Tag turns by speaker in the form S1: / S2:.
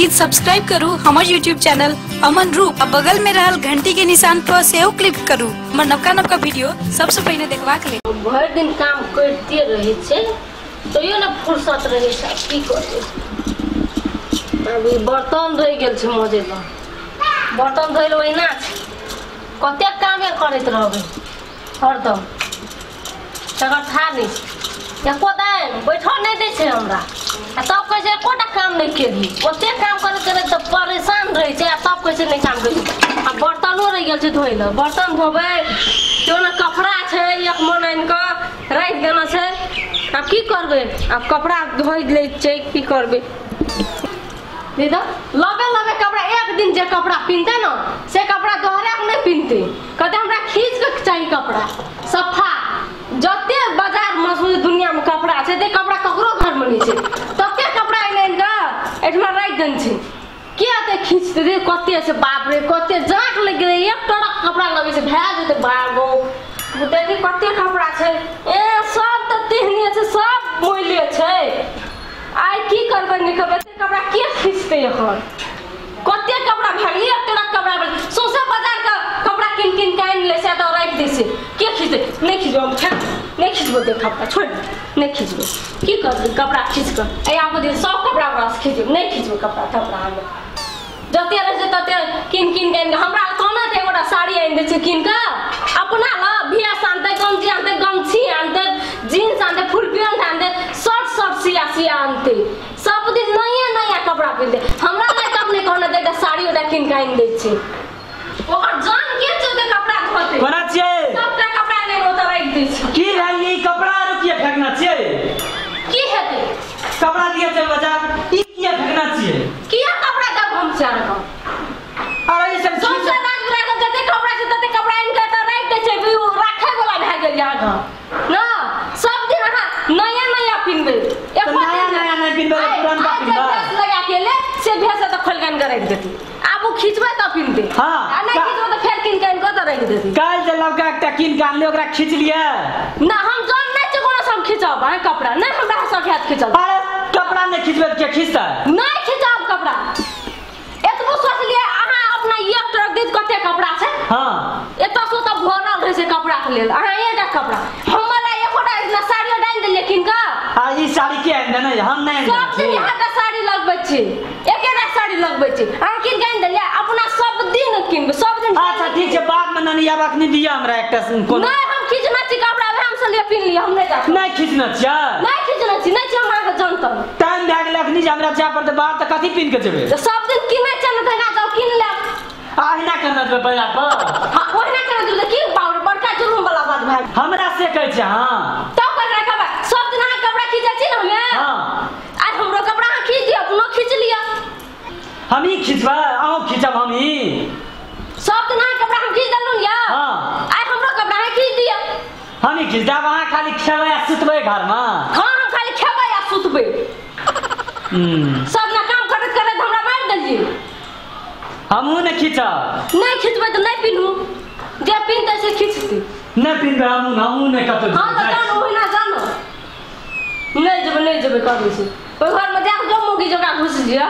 S1: Please subscribe करू हमारे YouTube channel अमन रूप और बगल में रहल घंटी के निशान पर सेव क्लिक करू हमर नवका नवका वीडियो सबसे पहले देखवा के लिए।
S2: भर दिन काम करते रहे छे तो यो ना फुर्सत रहे छै की करे। अभी बर्तन धोइ गेल छै मजे ल बर्तन धोइल ओइना छै कते कामे करैत रहबे हरदम तकर था नहीं एको दिन बैठो नहीं दे छै हमरा तब कहे छै एकोटा काम नहीं केली ओते काम करे करे तो परेशान रहे छै तब कहे छै नहीं काम करी आ बर्तनो रह गेल छै धोइल बर्तन धोबे तो ना कपड़ा छै एक मन के राख देना छै अब की करबे अब कपड़ा धोइ ले छै की करबे दीदा लबे लबे कपड़ा एक दिन जे कपड़ा पिनते ना से कपड़ा दोहरा के नहीं पिनते कहते हमरा खींच के चाहिए कपड़ा सफा जते बाजार में दुनिया में कपड़ा छै ते कपड़ा ककरो घर में नहीं छै तते कपड़ा एन का एठमा राख देन छै के आते खींचते रे कते से बाप रे कते जांक लग गेले एक टड़क कपड़ा लगे से भै जेते बागो देखि कते कपड़ा छै ए सब त तिहने छै सब मोइले छै आई की करबे नहीं करबे कपड़ा के खींचते एखन कते कपड़ा भरिए टड़क कपड़ा सोसे बाजार का कपड़ा किन किन कान ले से तो राख दे से के खींचते नहीं खींचबो नहीं खींचबो देख कपड़ा छोड़ नहीं खींचबो की करबे कपड़ा खींच कर ए आबो दे सब कपड़ा बस खींचबो नहीं खींचबो कपड़ा हम जते रह से तते किन किन कान हमरा कोना ते एगोटा साड़ी आइन दे छै किन का अपना ल बिया शांते गमछी आनते गमछी आनते जींस आनते फुल पैंट आनते शर्ट सिया आनते सब दिन नया कपड़ा पहनते हमरा लायक अपने कोना दे साड़ी ओटा किन काइन दे छै ओकर जान के चलते कपड़ा धोते
S3: कोना छै
S2: सबटा कपड़ा नै ओता राख दे छै
S3: की भेल ई कपड़ा रुकिए फेंकना छै
S2: की हेतै
S3: कपड़ा दिए छै बाजार ई किया फेंकना छै
S2: किया कपड़ा दब हम चार को
S3: अरे ई सब
S2: सब से नाच बुला के जते कपड़ा छै तते कपड़ा इनका त राख दे छै राखे वाला भए गेल या ना सब दिन नया पिनबे एक
S3: नया नहीं पिनबे पुरान का पिनबे
S2: लगा के ले से भेस त खोलगन के रख देती आबू खींचबे त पिनबे
S3: हां
S2: आ नहीं खींचबे त फेर किन कान को त रख देती
S3: काल जे लौका एकटा किन कान ले ओकरा खींच लिए
S2: ना हम जान नहीं छै कोनो सब खींचब है कपड़ा नहीं हमरा सब हाथ खींचब
S3: अरे कपड़ा नहीं खींचबे के खींचता
S2: नहीं खींचब कपड़ा एतबो सोच लिए अहाँ अपना एक ट्रक दे कते कपड़ा छै
S3: हां
S2: एत सो त भरल रहे छै कपड़ा के लेल अहाँ एटा कपड़ा हमरा एकोटा इतना साड़ी डाल दे लेकिन का
S3: आ ई साड़ी के आइन देना हम नहीं
S2: सब दिन यहाँ साड़ी लगबै छै एकेटा साड़ी लगबै छै अहाँ किन काइन देलिए अपना सब दिन किनबे सब दिन
S3: अच्छा ठीक छै बाद में ननी आबा के दिया हमरा एकटा कोन
S2: नहीं हम खींचना छी कपड़ा हम से ले पिन लिया हम नहीं जा
S3: नहीं खींचना छै
S2: नहीं खींचना छी नहीं छी हमरा के जानत
S3: टाइम भए गेल अखनी जे हमरा जा पर बात त कथि पिन के जेबे
S2: सब दिन किनै छै न तगा जाओ किन ले
S3: आहिना करना दे बया पर
S2: हां ओहिना कर दे की पावर बड़का जुलुम वाला बात भाई
S3: हमरा से कहै छै हां
S2: तब कर रखबा सब दिन अहाँ कपड़ा खींचै छी न हमे
S3: हां
S2: आज हमरो कपड़ा अहाँ खींच दियो अपनो खींच लिया
S3: हम ही खींचबा आओ खींचब हम ही
S2: सब दिन अहाँ कपड़ा हम खींच दलु या
S3: हां
S2: आज हमरो कपड़ा अहाँ खींच दियो
S3: हम ही खींच देब अहाँ खाली खेबै आ सुतबै घर में
S2: हां हम खाली खेबै आ सुतबै सब ना काम करत करत हमरा मार देलिए
S3: हमहू ने खींचब
S2: नहीं खींचबै त नहीं पिनहु जे पिनते से खींचती
S3: नहीं पिनबे हमहू ने कतो
S2: हां त जानो ओहिना जानो नहीं जेबै कहै छै ओइ घर में जा जो मोगी जगह घुस जिया